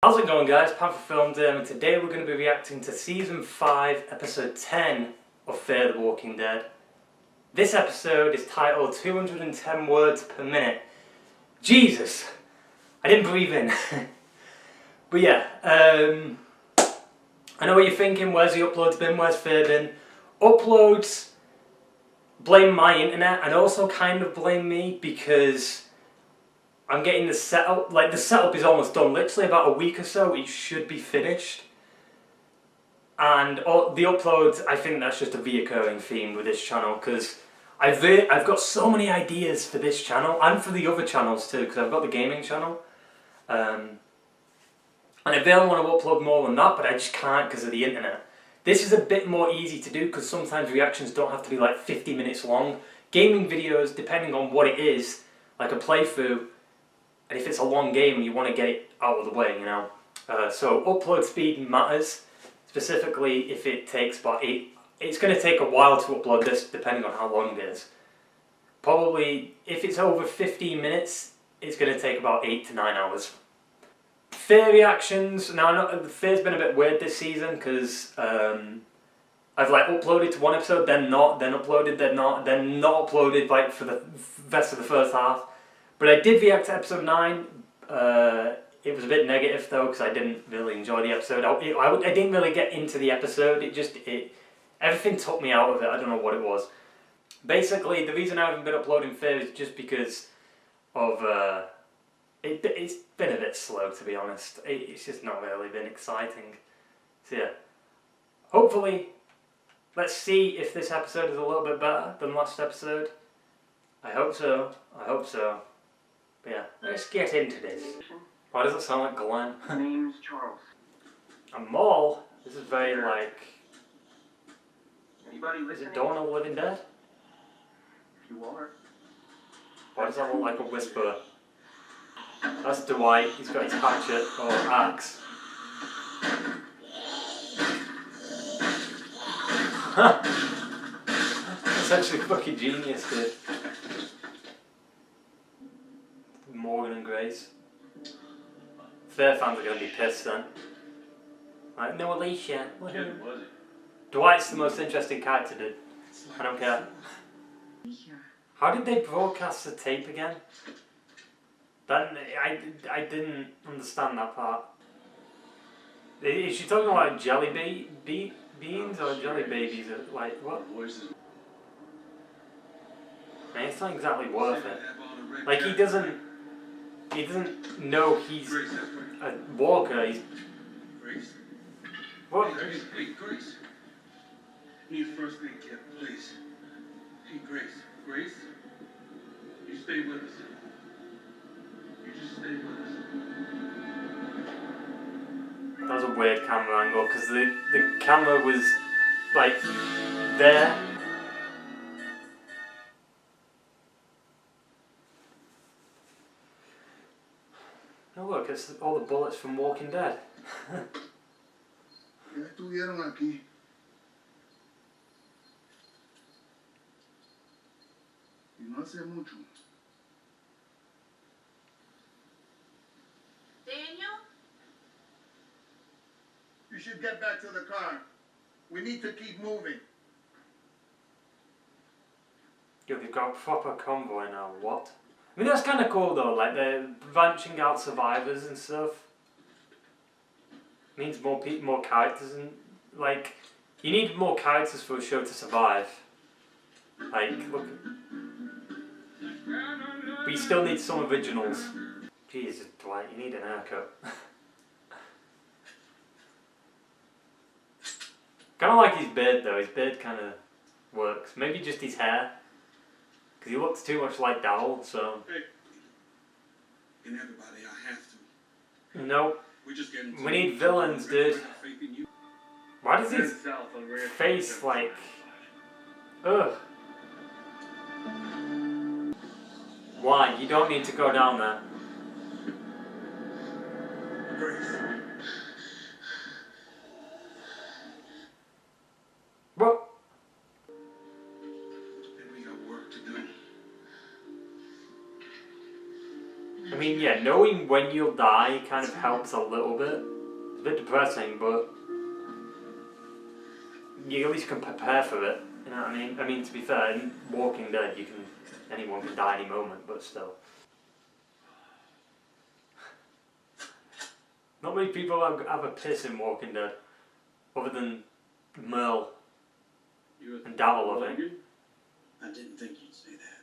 How's it going, guys? Panther Filmed here, and today we're going to be reacting to Season 5, Episode 10 of Fear the Walking Dead. This episode is titled 210 Words Per Minute. Jesus! I didn't breathe in. But yeah, I know what you're thinking, where's the uploads been, where's Fear been? Uploads blame my internet and also kind of blame me because I'm getting the setup, like the setup is almost done. Literally about a week or so, it should be finished. And the uploads, I think that's just a reoccurring theme with this channel because I've got so many ideas for this channel and for the other channels too, because I've got the gaming channel. And I really want to upload more than that, but I just can't because of the internet. This is a bit more easy to do because sometimes reactions don't have to be like 50 minutes long. Gaming videos, depending on what it is, like a playthrough, and if it's a long game, you want to get it out of the way, you know. So upload speed matters, specifically if it takes about it's going to take a while to upload this, depending on how long it is. Probably, if it's over 15 minutes, it's going to take about 8 to 9 hours. Fear reactions, now Fear's been a bit weird this season, because I've like uploaded to one episode, then not, then uploaded, then not uploaded like for the rest of the first half. But I did react to episode 9. It was a bit negative though because I didn't really enjoy the episode. I didn't really get into the episode. Everything took me out of it. I don't know what it was. Basically, the reason I haven't been uploading Fear is just because of it's been a bit slow, to be honest. It's just not really been exciting. So yeah, hopefully, let's see if this episode is a little bit better than last episode. I hope so. I hope so. But yeah, let's get into this. Why does it sound like Glenn? Name's Charles. A mall? This is very like... Anybody listening? Is it Dawn of the Living Dead? If you are. Why does that look like a whisper? That's Dwight. He's got his hatchet or axe. That's actually fucking genius, dude. Morgan and Grace. Fear fans are going to be pissed then. Like, no Alicia. Dwight's the most interesting character, dude. I don't care. How did they broadcast the tape again? I didn't understand that part. Is she talking about jelly beans or jelly babies? Like, what? I mean, it's not exactly worth it. Like, he doesn't know he's a walker. He's... What? Hey, Grace. Need first aid kit, please. Hey, Grace. Grace? You stay with us. You just stay with us. That was a weird camera angle because the camera was like there. Oh look, it's all the bullets from Walking Dead. Ya estuvieron aquí. Y no hace mucho. Daniel? You should get back to the car. We need to keep moving. Yo, they've got a proper convoy now, what? I mean, that's kind of cool though, like they're branching out survivors and stuff. Means more characters and, like, you need more characters for a show to survive. Like, look. But you still need some originals. Jesus, Dwight, you need an haircut. Kind of like his beard though, his beard kind of works. Maybe just his hair. Because he looks too much like Dowell, so... Hey. In everybody, I have to. Nope. We need villains, dude. Why does his face, like... Ugh. Why? You don't need to go down there. Grace. What? And we got work to do. I mean, yeah, yeah, knowing when you'll die kind of helps a little bit. It's a bit depressing, but you at least can prepare for it. You know what I mean? I mean, to be fair, in Walking Dead, anyone can die any moment, but still. Not many people have a piss in Walking Dead, other than Merle and Daryl, I think. I didn't think you'd say that.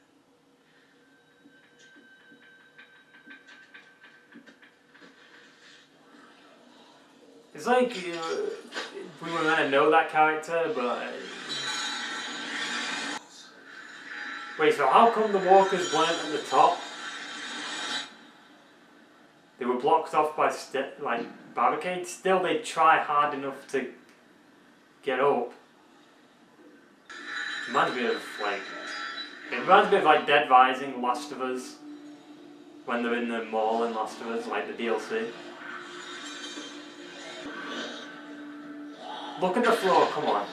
It's like we were meant to know that character, but wait. So how come the walkers weren't at the top? They were blocked off by barricades. Still, they try hard enough to get up. Reminds me of Dead Rising, Last of Us, when they're in the mall in Last of Us, like the DLC. Look at the floor, come on.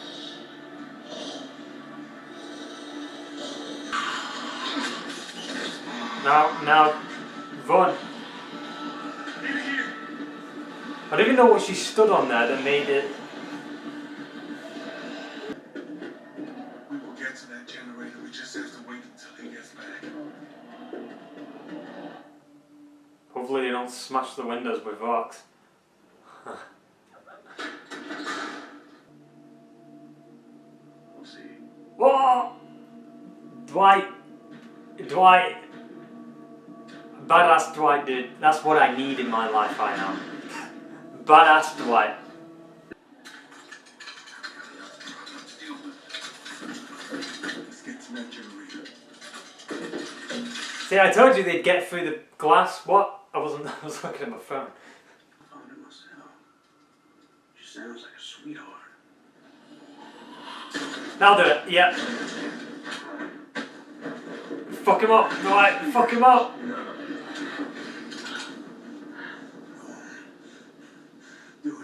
Now, run. I don't even know what she stood on there that made it. We will get to that generator. We just have to wait until he gets back. Hopefully they don't smash the windows with rocks. We'll see. Whoa! Dwight. Badass Dwight, dude. That's what I need in my life right now. Badass Dwight. Let's get to that generator. See, I told you they'd get through the glass. What? I was looking at my phone. I found it myself. She sounds like a sweetheart. Now do it. Yeah. Fuck him up, Dwight. Fuck him up. Do it.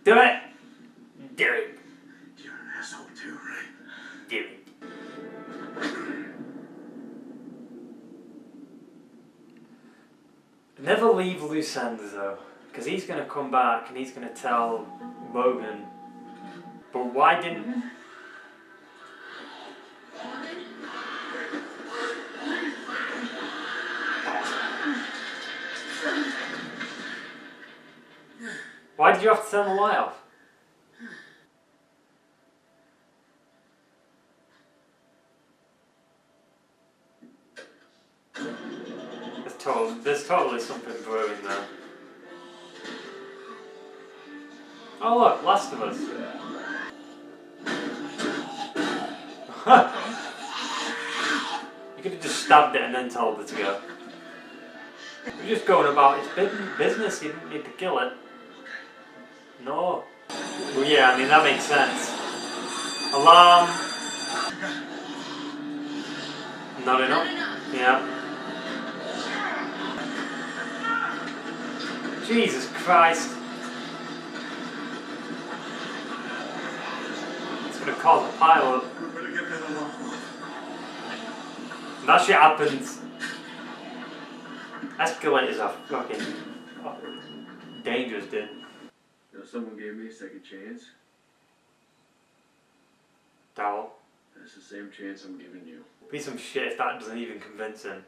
Do it. Do it. You're an asshole too, right? Do it. Never leave loose ends though, because he's gonna come back and he's gonna tell Logan. But why didn't? Why did you have to turn the light off? There's totally something brewing there. Oh look, Last of Us. You could have just stabbed it and then told it to go. You're just going about its business, you didn't need to kill it. No. Well yeah, I mean that makes sense. Alarm. Not enough? Yeah. Jesus Christ. It's gonna cause a pile up. We better get that alarm off. That shit happens. Escalators are fucking dangerous, dude. You know, someone gave me a second chance. Dowell. That's the same chance I'm giving you. Be some shit if that doesn't even convince him.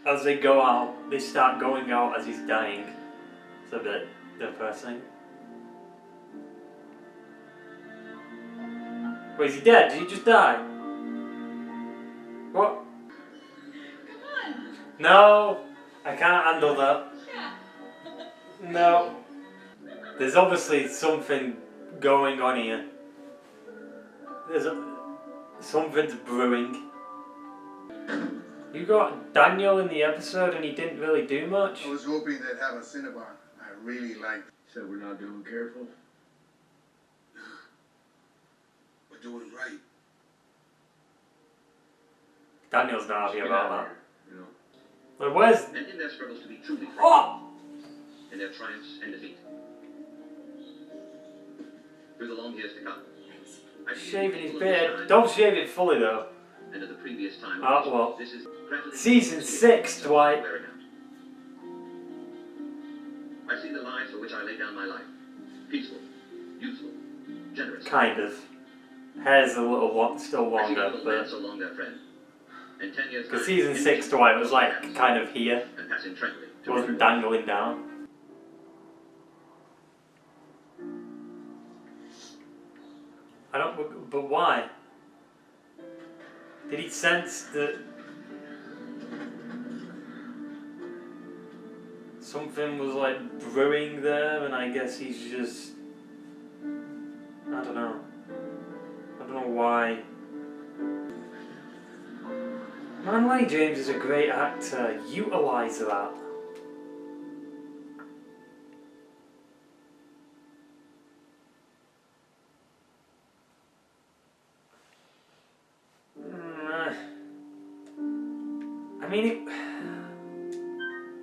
As they go out, they start going out as he's dying. It's a bit depressing. Wait, is he dead? Did he just die? What? Come on. No! I can't handle that. Yeah. No. There's obviously something going on here. Something's brewing. You got Daniel in the episode and he didn't really do much. I was hoping they'd have a Cinnabon. I really liked it. Said we're not doing careful. We're doing right. Daniel's not happy Get about out that. of here, you know. But where's... And in their struggles to be truly free, Oh! in their triumphs and defeat. Through the long years to come. I believe Shaving his people of beard. this time Don't shave it fully though. and at the previous time. Oh, well. This is Season 6, Dwight. I see the lives for which I lay down my life. Peaceful, useful, generous. Kind of. Hair's a little still I see longer, little man but so long, their friend. In 10 years' because time, season 6 Dwight was like kind of here, and passing tranquilly to wasn't dangling down. I don't. But why? Did he sense that something was like brewing there, and I guess he's just. I don't know. I don't know why. Manley James is a great actor. Utilise that. I mean,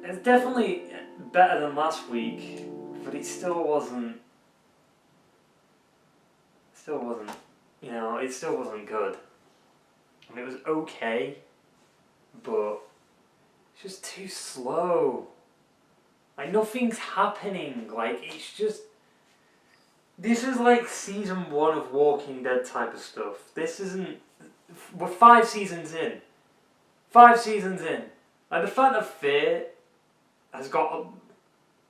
it's definitely better than last week, but it still wasn't. You know, it still wasn't good. I mean, it was okay, but it's just too slow. Like, nothing's happening. Like, it's just. This is like season 1 of Walking Dead type of stuff. This isn't. We're 5 seasons in. 5 seasons in. Like, the fact that Fear has got.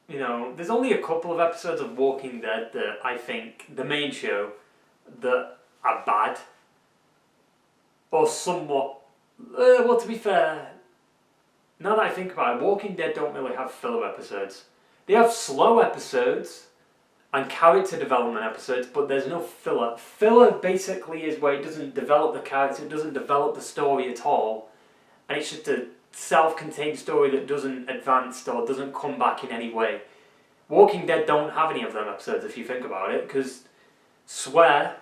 You know, there's only a couple of episodes of Walking Dead that I think, the main show, that are bad. Or somewhat. Well, to be fair, now that I think about it, Walking Dead don't really have filler episodes. They have slow episodes and character development episodes, but there's no filler. Filler basically is where it doesn't develop the character, it doesn't develop the story at all, and it's just a self-contained story that doesn't advance or doesn't come back in any way. Walking Dead don't have any of them episodes if you think about it, because Swear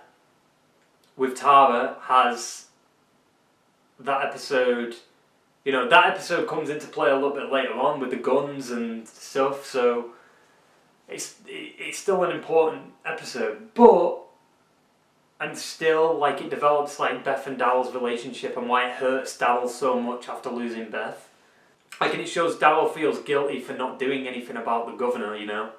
with Tara has that episode. You know, that episode comes into play a little bit later on with the guns and stuff, so it's still an important episode, but and still, like, it develops like Beth and Daryl's relationship and why it hurts Daryl so much after losing Beth. Like, and it shows Daryl feels guilty for not doing anything about the governor, you know?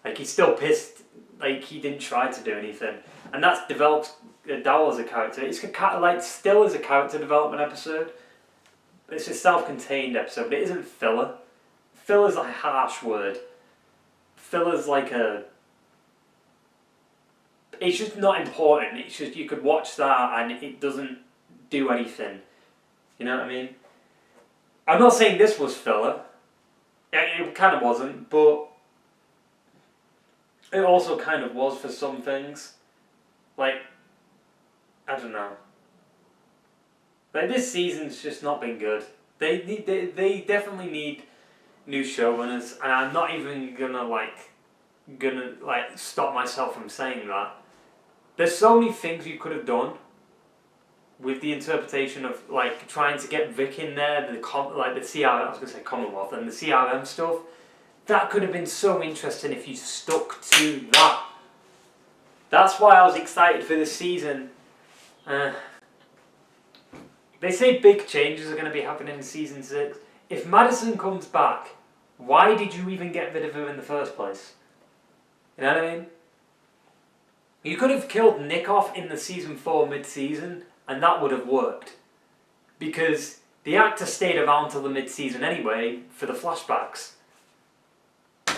Like, he's still pissed, like, he didn't try to do anything. And that's developed Daryl as a character. It's like, still is a character development episode. It's a self-contained episode, but it isn't filler. Filler's a harsh word. Filler's like a... It's just not important. It's just, you could watch that and it doesn't do anything. You know what I mean? I'm not saying this was filler. It kind of wasn't, but it also kind of was for some things. Like, I don't know. Like, this season's just not been good. They definitely need new showrunners, and I'm not even gonna stop myself from saying that. There's so many things you could have done with the interpretation of, like, trying to get Vic in there, the CRM, I was gonna say Commonwealth, and the CRM stuff. That could have been so interesting if you stuck to that. That's why I was excited for this season. They say big changes are going to be happening in season 6. If Madison comes back, why did you even get rid of her in the first place? You know what I mean? You could have killed Nick off in the season 4 mid-season, and that would have worked. Because the actor stayed around till the mid-season anyway, for the flashbacks.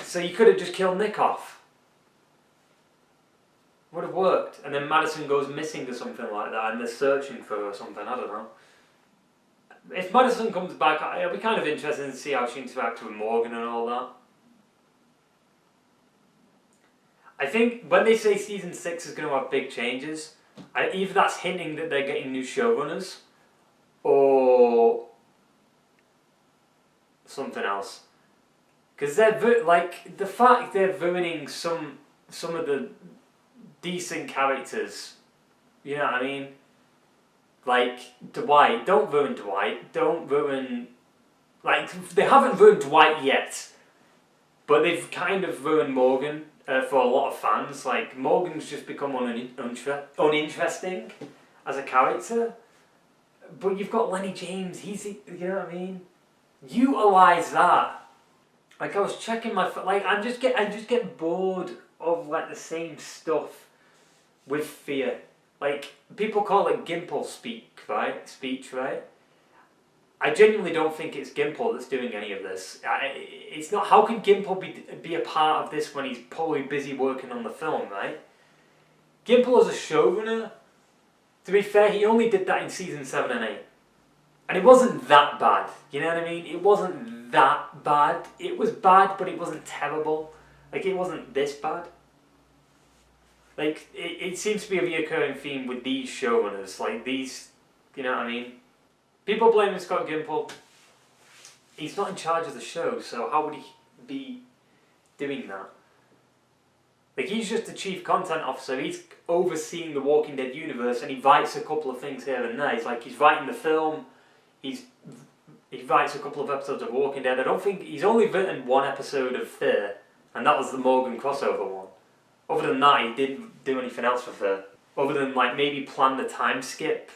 So you could have just killed Nick off. Would have worked. And then Madison goes missing or something like that, and they're searching for her or something, I don't know. If Madison comes back, it'll be kind of interesting to see how she interacts with Morgan and all that. I think when they say season 6 is going to have big changes, either that's hinting that they're getting new showrunners, or something else. Because they're like, the fact they're ruining some of the decent characters, you know what I mean? Like, Dwight, don't ruin Dwight, don't ruin... Like, they haven't ruined Dwight yet, but they've kind of ruined Morgan for a lot of fans. Like, Morgan's just become uninteresting as a character. but you've got Lenny James. You know what I mean? Utilize that. Like I was checking like I just get bored of like the same stuff with Fear. Like people call it Gimple speech, right? I genuinely don't think it's Gimple that's doing any of this. It's not. How can Gimple be a part of this when he's probably busy working on the film, right? Gimple as a showrunner, to be fair, he only did that in season 7 and 8. And it wasn't that bad, you know what I mean? It wasn't that bad. It was bad, but it wasn't terrible. Like, it wasn't this bad. Like, it seems to be a reoccurring theme with these showrunners. Like, these, you know what I mean? People blaming Scott Gimple. He's not in charge of the show, so how would he be doing that? Like, he's just the chief content officer. He's overseeing the Walking Dead universe, and he writes a couple of things here and there. He's writing the film. He writes a couple of episodes of Walking Dead. I don't think he's only written one episode of Fear, and that was the Morgan crossover one. Other than that, he didn't do anything else for Fear, other than like maybe plan the time skip.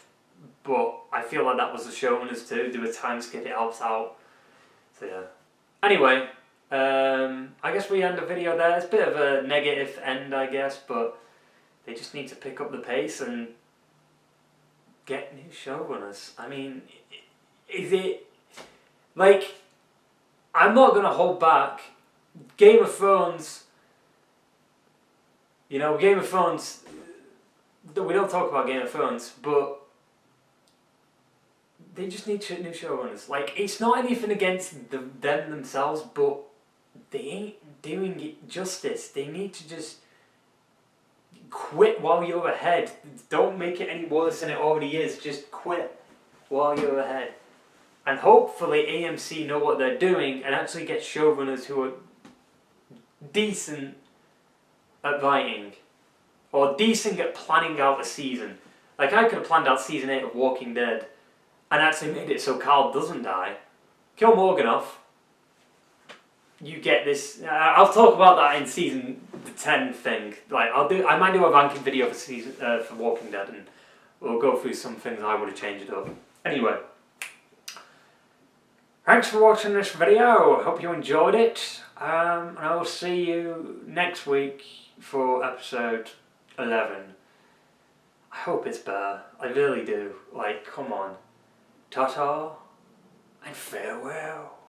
But I feel like that was the showrunners too. Do a time skip, it helps out. So yeah. Anyway, I guess we end the video there. It's a bit of a negative end, I guess, but they just need to pick up the pace and get new showrunners. I mean, is it like, I'm not gonna hold back. Game of Thrones, you know, Game of Thrones, we don't talk about Game of Thrones, but they just need new showrunners. Like, it's not anything against them themselves, but they ain't doing it justice. They need to just quit while you're ahead. Don't make it any worse than it already is. Just quit while you're ahead. And hopefully AMC know what they're doing and actually get showrunners who are decent at writing. Or decent at planning out a season. Like, I could have planned out season 8 of Walking Dead and actually made it so Carl doesn't die. Kill Morgan off. You get this. I'll talk about that in season 10 thing. Like, I might do a ranking video for Walking Dead, and we'll go through some things I would have changed up. Anyway, thanks for watching this video. Hope you enjoyed it, and I will see you next week for episode 11. I hope it's better. I really do. Like, come on. Ta-ta and farewell.